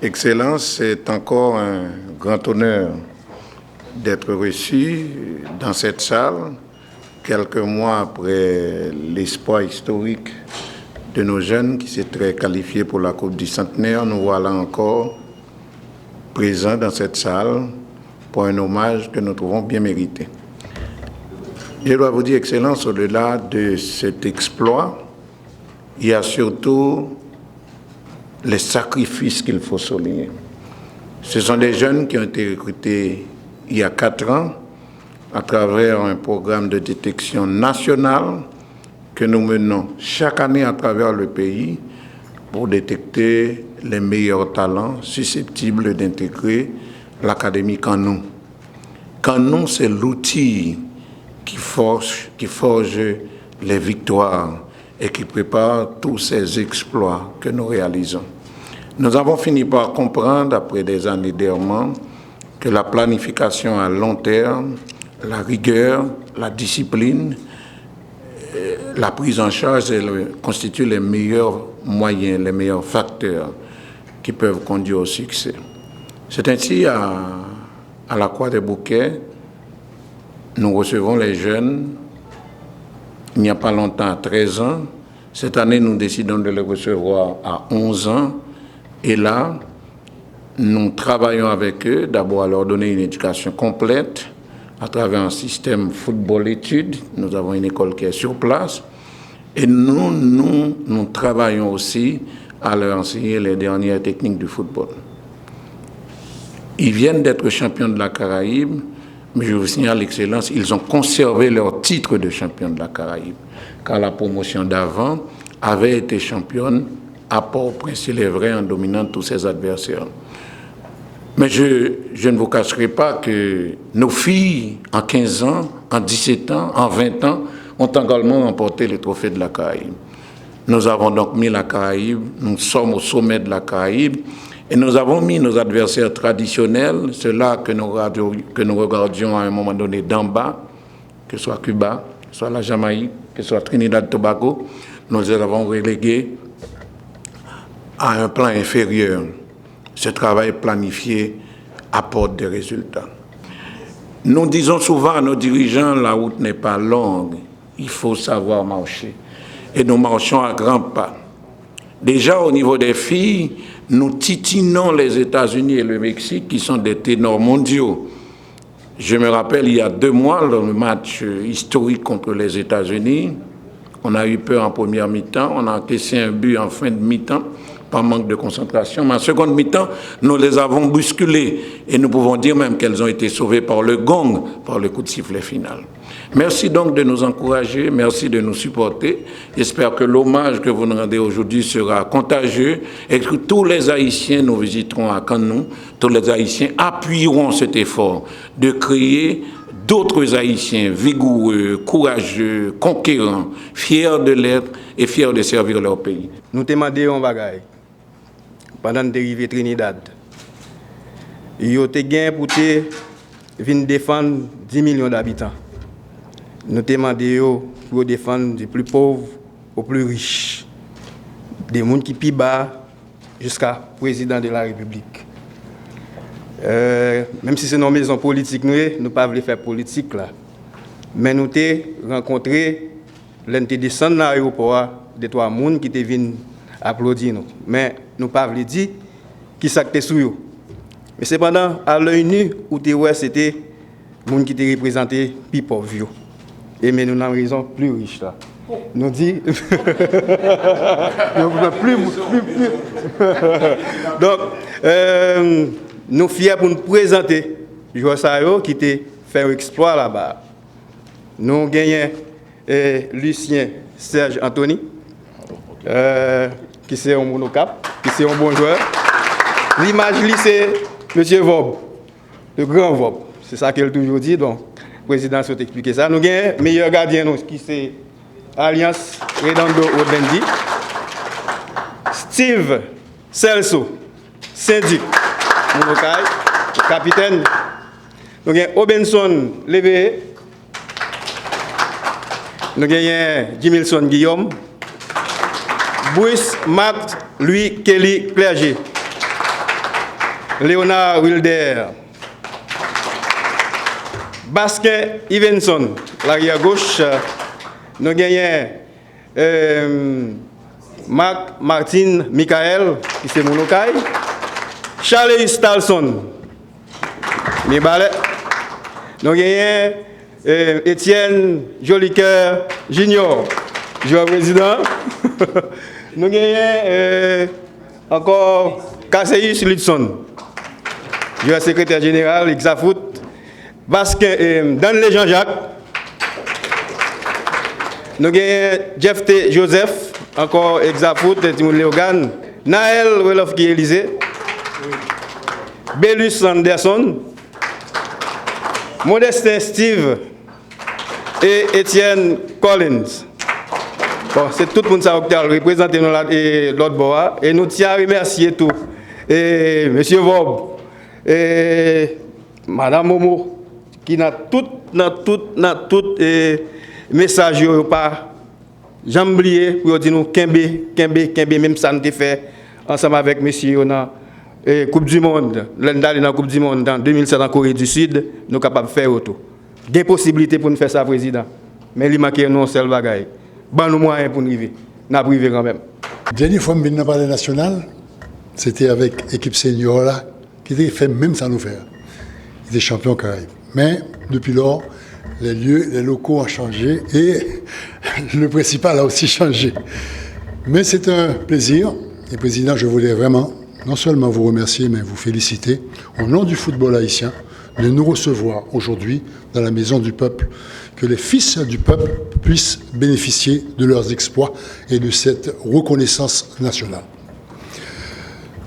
Excellence, c'est encore un grand honneur d'être reçu dans cette salle, quelques mois après l'espoir historique de nos jeunes qui s'étaient qualifiés pour la Coupe du Centenaire. Nous voilà encore présents dans cette salle pour un hommage que nous trouvons bien mérité. Je dois vous dire, Excellence, au-delà de cet exploit, il y a surtout les sacrifices qu'il faut souligner. Ce sont des jeunes qui ont été recrutés il y a 4 ans à travers un programme de détection national que nous menons chaque année à travers le pays pour détecter les meilleurs talents susceptibles d'intégrer l'académie Canon. Canon, c'est l'outil qui forge les victoires et qui prépare tous ces exploits que nous réalisons. Nous avons fini par comprendre, après des années d'errement, que la planification à long terme, la rigueur, la discipline, la prise en charge constituent les meilleurs moyens, les meilleurs facteurs qui peuvent conduire au succès. C'est ainsi à la Croix des Bouquets, nous recevons les jeunes. Il n'y a pas longtemps, à 13 ans. Cette année, nous décidons de les recevoir à 11 ans. Et là, nous travaillons avec eux, d'abord à leur donner une éducation complète à travers un système football-études. Nous avons une école qui est sur place. Et nous travaillons aussi à leur enseigner les dernières techniques du football. Ils viennent d'être champions de la Caraïbe, mais je vous signale l'excellence, ils ont conservé leur titre de champion de la Caraïbe, car la promotion d'avant avait été championne à Port-au-Prince, il est vrai, en dominant tous ses adversaires. Mais je ne vous cacherai pas que nos filles, en 15 ans, en 17 ans, en 20 ans, ont également remporté le trophée de la Caraïbe. Nous avons donc mis la Caraïbe, nous sommes au sommet de la Caraïbe, et nous avons mis nos adversaires traditionnels, ceux-là que nous regardions à un moment donné d'en bas, que ce soit Cuba, que ce soit la Jamaïque, que ce soit Trinidad et Tobago, nous les avons relégués à un plan inférieur. Ce travail planifié apporte des résultats. Nous disons souvent à nos dirigeants, la route n'est pas longue, il faut savoir marcher. Et nous marchons à grands pas. Déjà au niveau des filles, nous titinons les États-Unis et le Mexique qui sont des ténors mondiaux. Je me rappelle, il y a 2 mois, dans le match historique contre les États-Unis, on a eu peur en première mi-temps, on a encaissé un but en fin de mi-temps, par manque de concentration. Mais en seconde mi-temps, nous les avons bousculées et nous pouvons dire même qu'elles ont été sauvées par le gong, par le coup de sifflet final. Merci donc de nous encourager, merci de nous supporter. J'espère que l'hommage que vous nous rendez aujourd'hui sera contagieux et que tous les Haïtiens nous visiteront à Canon, tous les Haïtiens appuieront cet effort de créer d'autres Haïtiens vigoureux, courageux, conquérants, fiers de l'être et fiers de servir leur pays. Nous te demandons un bagage pendant de arriver Trinidad. Ils ont gagné pour venir défendre 10 millions d'habitants. Nous te demandons pour défendre du plus pauvre au plus riche, des gens qui sont bas jusqu'à président de la République. Même si c'est nos maisons politiques, nous ne pouvons pas faire politique là. Mais nous avons rencontré l'un qui descend dans l'aéroport, des 3 personnes qui étaient venus applaudir nous. Mais nous ne pouvons pas dire qui s'actait sur eux. Mais cependant, à l'œil nu, c'était les gens qui étaient représentés plus pauvres. Et mais nous avons raison plus riche là. Nous dit plus. Donc, nous sommes fiers pour nous présenter joueur Sayo qui a fait un exploit là-bas. Nous avons gagné Lucien Serge Anthony, qui est un monocap, qui est un bon joueur. L'image, c'est M. Vob, le grand Vob. C'est ça qu'elle toujours dit. Donc, le président souhaite expliquer ça. Nous avons un meilleur gardien qui c'est Alliance Redondo Odendi. Steve Celso, syndic. Mounokay, capitaine. Nous avons Obenson Levé. Nous avons Jimilson Guillaume. Bruce Matt Louis Kelly Clergé. Léonard Wilder. Basquin Ivenson, l'arrière gauche. Nous avons Marc Martin Michael, qui c'est Mounokay. Charlie Stalson, Mibalet. Nous avons Étienne Jolicoeur Junior, joueur président. Nous avons encore Casseus Ludson, joueur secrétaire général, Exafoot. Basquin, Dan Jean-Jacques. Nous avons Jeff T. Joseph, encore Exafoot, Timon Léogan. Naël Welofki Élysée. Belus Anderson. Modestin Steve. Et Étienne Collins. Bon, c'est tout le monde qui a représenté l'autre bois. Et nous tiens à remercier tout. Et M. Vob. Et Mme Momo. Qui n'a tout message pas jamais oublié pour dire nous Kembe même ça nous fait ensemble avec monsieur na Coupe du monde l'année dans Coupe du monde en 2007 en Corée du Sud nous capable faire auto des possibilités pour nous faire ça président mais il manque non seul bagaille ban nous moyen pour nous arriver n'a privé quand même dernière fois que je parlé national c'était avec l'équipe senior là qui était fait même ça nous faire ils étaient champions Caraïbes. Mais depuis lors, les lieux, les locaux ont changé et le principal a aussi changé. Mais c'est un plaisir. Et Président, je voulais vraiment non seulement vous remercier, mais vous féliciter au nom du football haïtien de nous recevoir aujourd'hui dans la Maison du Peuple, que les fils du peuple puissent bénéficier de leurs exploits et de cette reconnaissance nationale.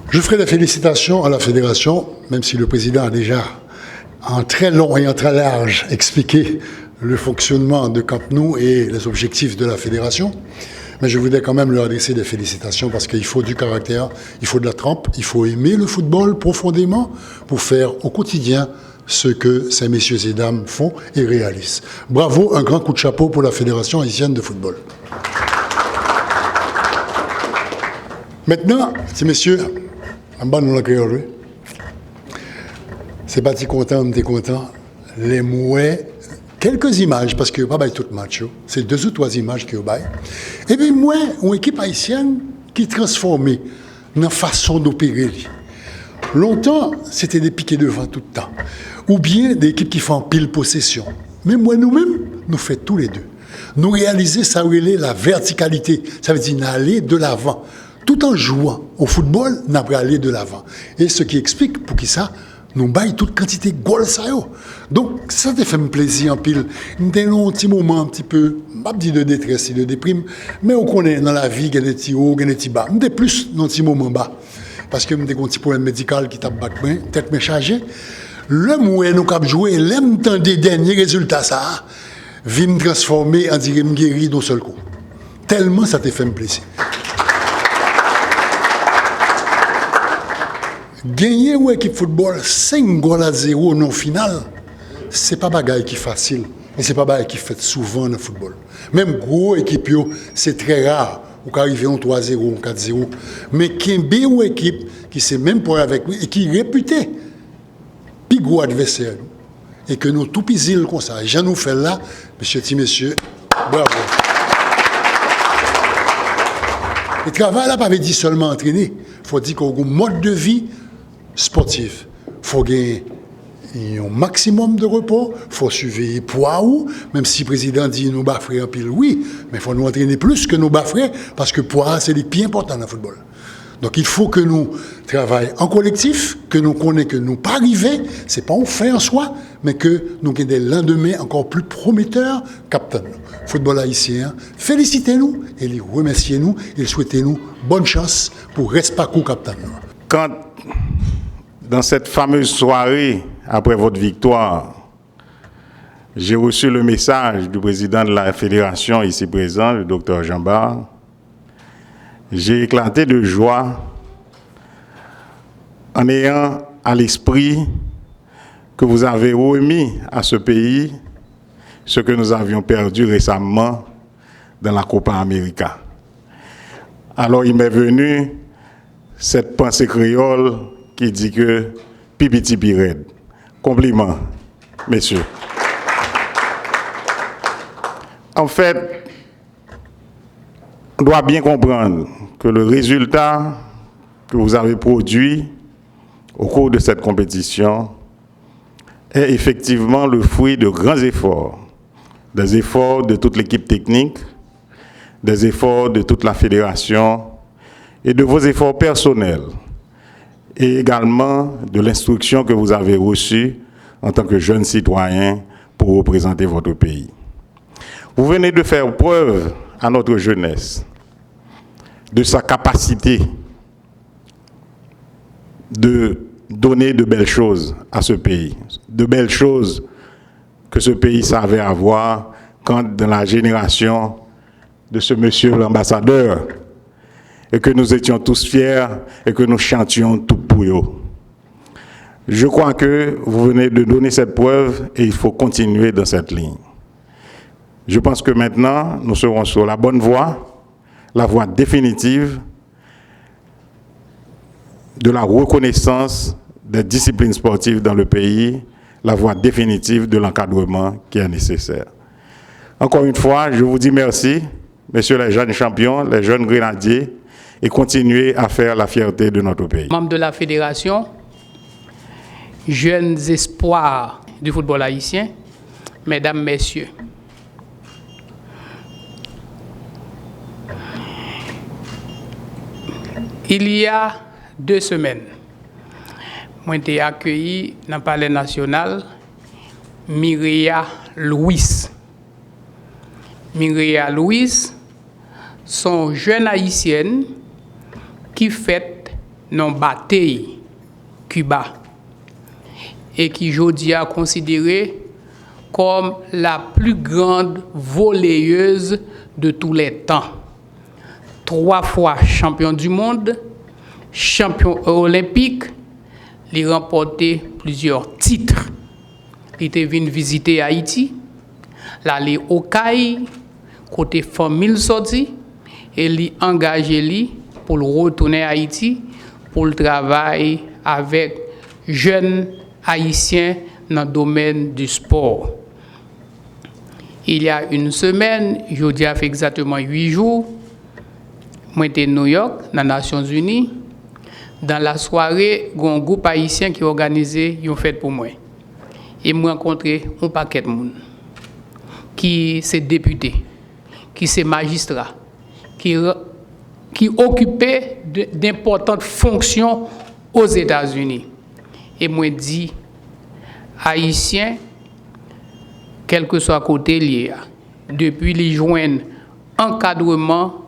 Je ferai des félicitations à la Fédération, même si le Président a déjà en très long et en très large expliqué le fonctionnement de Camp Nou et les objectifs de la fédération. Mais je voudrais quand même leur adresser des félicitations parce qu'il faut du caractère, il faut de la trempe, il faut aimer le football profondément pour faire au quotidien ce que ces messieurs et dames font et réalisent. Bravo, un grand coup de chapeau pour la Fédération haïtienne de football. Maintenant, ces messieurs, en bas nous la créole, c'est pas si content, on est content. Les mouets, quelques images, parce que pas bail tout match, c'est 2 ou 3 images qui bail. Et puis moi, une équipe haïtienne qui transformée dans la façon d'opérer. Longtemps, c'était des piquets devant tout le temps, ou bien des équipes qui font pile possession. Mais moi, nous-mêmes, nous faisons tous les deux. Nous réaliser ça relève la verticalité, ça veut dire aller de l'avant. Tout en jouant au football, nous allons aller de l'avant. Et ce qui explique pour qui ça, nous baillons toute quantité de goals ça yo. Donc ça te fait un plaisir en pile. Nous avons un petit moment un petit peu, pas dit de détresse et de déprime, mais on connaît dans la vie qu'il y a des petits hauts, qu'il y a des petits bas. Nous avons plus dans un petit moment bas. Parce que nous avons un petit problème médical qui tape bac main, tête me chargée. Le moyen nous cap jouer, l'aime temps des derniers résultats ça, vient me transformer en dire me guérir d'un seul coup. Tellement ça te fait un plaisir. Gagner une équipe de football 5-0 non final, c'est pas bagaille qui est facile. Et c'est pas bagaille qui fait souvent dans le football. Même gros équipe, c'est très rare. Ou qu'arriver en 3-0 ou 4-0. Mais qu'il y ait une équipe qui sait même pas avec lui et qui est réputée, plus gros adversaire. Et que nous tout pisil comme ça. Et j'en nous fais là, monsieur, bravo. Le travail là, pas dit seulement entraîner. Il faut dire qu'on a un mode de vie sportif. Il faut gagner un maximum de repos, il faut surveiller poids ou, même si le président dit nous baffrer en pile, oui, mais il faut nous entraîner plus que nous baffrer, parce que poids, c'est les plus importants dans le football. Donc il faut que nous travaillions en collectif, que nous connaissions que nous pas arriver, ce n'est pas on fait en soi, mais que nous ayons des lendemains encore plus prometteurs, captain. Football haïtien, félicitez-nous et remerciez-nous et souhaitez-nous bonne chance pour Respaco captain. Quand, dans cette fameuse soirée, après votre victoire, j'ai reçu le message du président de la fédération ici présent, le docteur Jean-Bar. J'ai éclaté de joie en ayant à l'esprit que vous avez remis à ce pays ce que nous avions perdu récemment dans la Copa América. Alors il m'est venu cette pensée créole qui dit que pipiti pired. Compliment, messieurs. En fait, on doit bien comprendre que le résultat que vous avez produit au cours de cette compétition est effectivement le fruit de grands efforts, des efforts de toute l'équipe technique, des efforts de toute la fédération et de vos efforts personnels et également de l'instruction que vous avez reçue en tant que jeune citoyen pour représenter votre pays. Vous venez de faire preuve à notre jeunesse de sa capacité de donner de belles choses à ce pays, de belles choses que ce pays savait avoir quand dans la génération de ce monsieur l'ambassadeur, et que nous étions tous fiers et que nous chantions tout pour eux. Je crois que vous venez de donner cette preuve et il faut continuer dans cette ligne. Je pense que maintenant, nous serons sur la bonne voie, la voie définitive de la reconnaissance des disciplines sportives dans le pays, la voie définitive de l'encadrement qui est nécessaire. Encore une fois, je vous dis merci, messieurs les jeunes champions, les jeunes grenadiers, et continuez à faire la fierté de notre pays. Membres de la fédération, jeunes espoirs du football haïtien, mesdames, messieurs, il y a 2 semaines, j'ai été accueilli dans le Palais national Mireya Louis. Mireya Louis sont jeunes haïtiennes qui fait non bataille Cuba et qui aujourd'hui est considérée comme la plus grande volleyeuse de tous les temps. 3 fois champion du monde, champion olympique, il a remporté plusieurs titres. Il était venu visiter Haïti, l'aller au CAI, côté famille sorti, et il a engagé pour retourner à Haïti pour le travail avec jeunes haïtiens dans le domaine du sport. Il y a une semaine, je dis fait exactement 8 jours, moi j'étais à New York, dans les Nations Unies. Dans la soirée, il y a un groupe haïtien qui a organisé une fête pour moi. Et je rencontré un paquet de monde qui sont députés, qui sont magistrats, qui occupaient d'importantes fonctions aux États-Unis. Et moi dis, Haïtiens, quel que soit côté lié, depuis les joindre encadrement,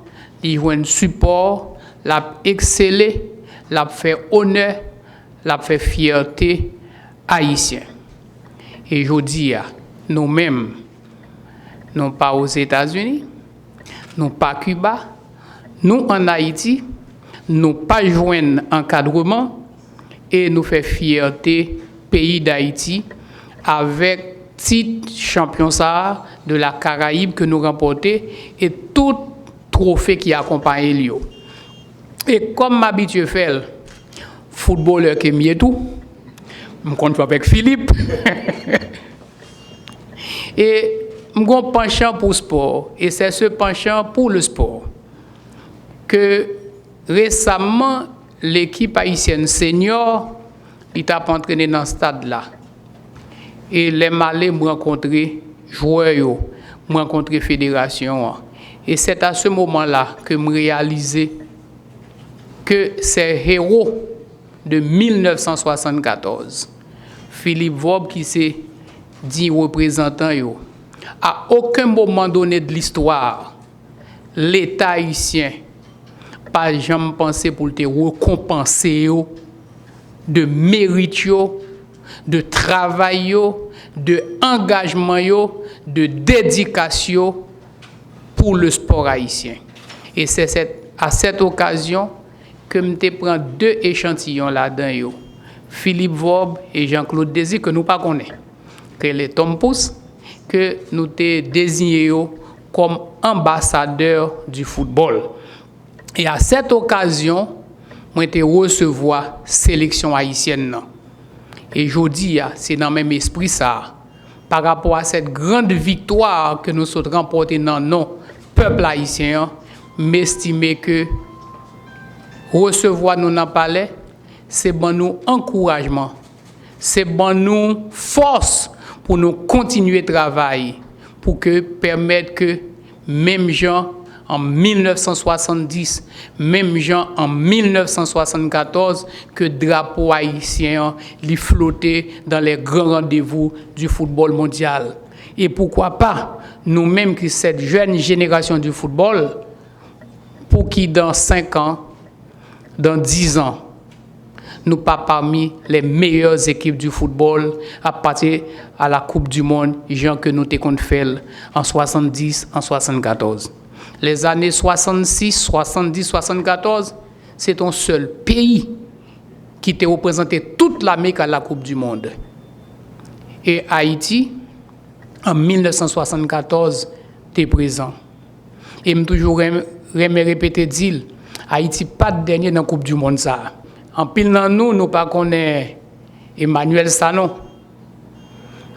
les joindre support, l'a exceller, l'a fait honneur, l'a fait fierté haïtien. Et je dis, nous-mêmes, non pas aux États-Unis, non pas Cuba, nous en Haïti, nous pas joindre encadrement et nous fait fierté pays d'Haïti avec titre champion de la Caraïbe que nous remporté et tout trophée qui accompagne Lio. Et comme m'habitue faire footballeur qui est tout, je compte avec Philippe. Et je suis penchant pour le sport. Et c'est ce penchant pour le sport que récemment, l'équipe haïtienne senior est entraîné dans ce stade-là. Et les malais m'ont rencontré joueurs, m'ont rencontré fédération. Et c'est à ce moment-là que je réalisé que ces héros de 1974, Philippe Vob qui s'est dit représentant, à aucun moment donné de l'histoire, l'État haïtien pas jamais pensé pour te récompenser de mérite, de travail, de engagement, de dédication pour le sport haïtien. Et c'est à cette occasion que je prends 2 échantillons là-dedans Philippe Vob et Jean-Claude Désir, que nous ne connaissons pas, que les Tom Pousse, que nous avons désigné comme ambassadeurs du football. Et à cette occasion, moi été recevoir la sélection haïtienne. Et je dis, c'est dans le même esprit ça, par rapport à cette grande victoire que nous sommes remportée dans nos peuples haïtiens, m'estimer que recevoir nous dans le palais, c'est bon nous encouragement, c'est bon nous force pour nous continuer à travailler, pour que permettre que même gens en 1970, même gens en 1974, que drapeau haïtien li flottait dans les grands rendez-vous du football mondial. Et pourquoi pas, nous-mêmes qui cette jeune génération du football, pour qui dans 5 ans, dans 10 ans, nous pas parmi les meilleures équipes du football à partir à la Coupe du Monde, gens que nous t'avons fait en 70, en 74. Les années 66, 70, 74, c'est ton seul pays qui t'a représenté toute l'Amérique à la Coupe du Monde. Et Haïti, en 1974, t'es présent. Et je toujours répéter dire, Haïti pas de dernier dans la Coupe du Monde ça. En pile dans nous pas connaît Emmanuel Sanon.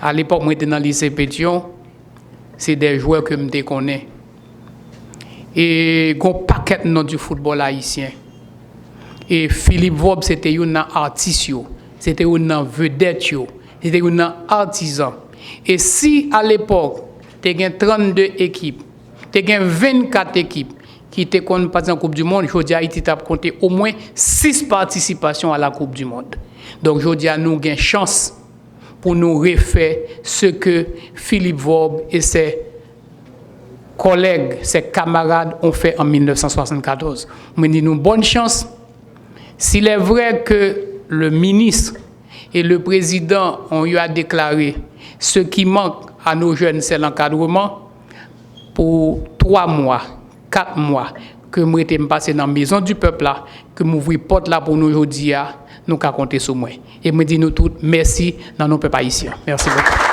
À l'époque, moi j'étais dans le lycée Pétion, c'est des joueurs que je connais. Et un paquet de du football haïtien. Et Philippe Vob, c'était un artiste, c'était un vedette, c'était un artisan. Et si à l'époque, tu as 32 équipes, tu as 24 équipes qui étaient participées en Coupe du Monde, je dis Haïti a compté au moins 6 participations à la Coupe du Monde. Donc je dis à nous avons chance pour nous refaire ce que Philippe Vob et ses collègues, ses camarades ont fait en 1974. Je dis nous bonne chance. S'il est vrai que le ministre et le président ont eu à déclarer ce qui manque à nos jeunes, c'est l'encadrement, pour 3 mois, 4 mois, que moi j'étais passé dans la maison du peuple là, que m'ouvrir porte là pour nous aujourd'hui, nous qu'à compter sur moi. Et me dit nous tous merci dans nos peuples haïtiens. Merci beaucoup.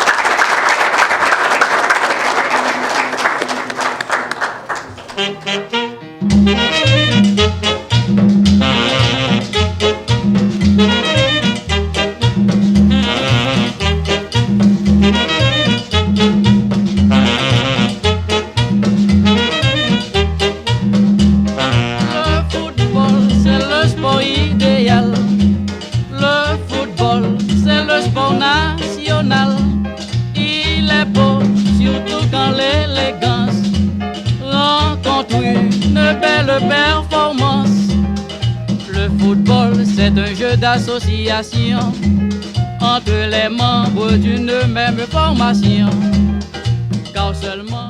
D'association entre les membres d'une même formation, car seulement